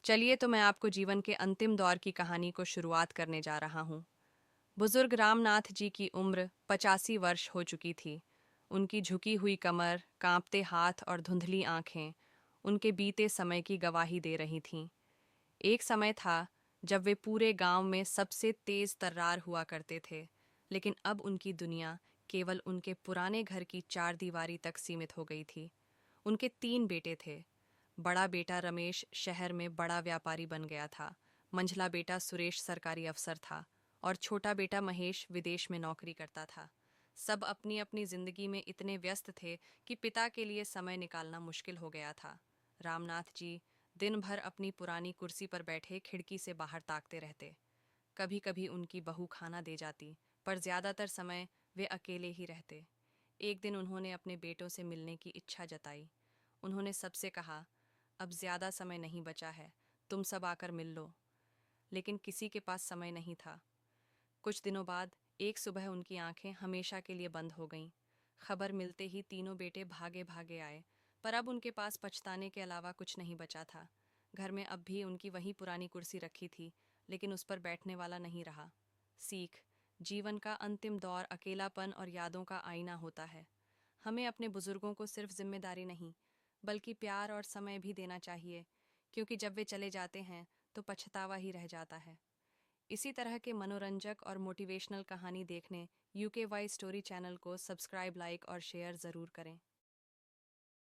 चलिए तो मैं आपको जीवन के अंतिम दौर की कहानी को शुरुआत करने जा रहा हूँ। बुजुर्ग रामनाथ जी की उम्र 85 वर्ष हो चुकी थी। उनकी झुकी हुई कमर, कांपते हाथ और धुंधली आंखें उनके बीते समय की गवाही दे रही थीं। एक समय था जब वे पूरे गांव में सबसे तेज तर्रार हुआ करते थे, लेकिन अब उनकी दुनिया केवल उनके पुराने घर की चार दीवारी तक सीमित हो गई थी। उनके 3 बेटे थे। बड़ा बेटा रमेश शहर में बड़ा व्यापारी बन गया था। मंझला बेटा सुरेश सरकारी अफसर था और छोटा बेटा महेश विदेश में नौकरी करता था। सब अपनी अपनी जिंदगी में इतने व्यस्त थे कि पिता के लिए समय निकालना मुश्किल हो गया था। रामनाथ जी दिन भर अपनी पुरानी कुर्सी पर बैठे खिड़की से बाहर ताकते रहते। कभी कभी उनकी बहू खाना दे जाती, पर ज्यादातर समय वे अकेले ही रहते। एक दिन उन्होंने अपने बेटों से मिलने की इच्छा जताई। उन्होंने सबसे कहा, अब ज्यादा समय नहीं बचा है, तुम सब आकर मिल लो। लेकिन किसी के पास समय नहीं था। कुछ दिनों बाद एक सुबह उनकी आंखें हमेशा के लिए बंद हो गईं। खबर मिलते ही तीनों बेटे भागे भागे आए, पर अब उनके पास पछताने के अलावा कुछ नहीं बचा था। घर में अब भी उनकी वही पुरानी कुर्सी रखी थी, लेकिन उस पर बैठने वाला नहीं रहा। सीख: जीवन का अंतिम दौर अकेलापन और यादों का आईना होता है। हमें अपने बुजुर्गों को सिर्फ जिम्मेदारी नहीं, बल्कि प्यार और समय भी देना चाहिए, क्योंकि जब वे चले जाते हैं तो पछतावा ही रह जाता है। इसी तरह के मनोरंजक और मोटिवेशनल कहानी देखने UK वाई स्टोरी चैनल को सब्सक्राइब, लाइक और शेयर ज़रूर करें।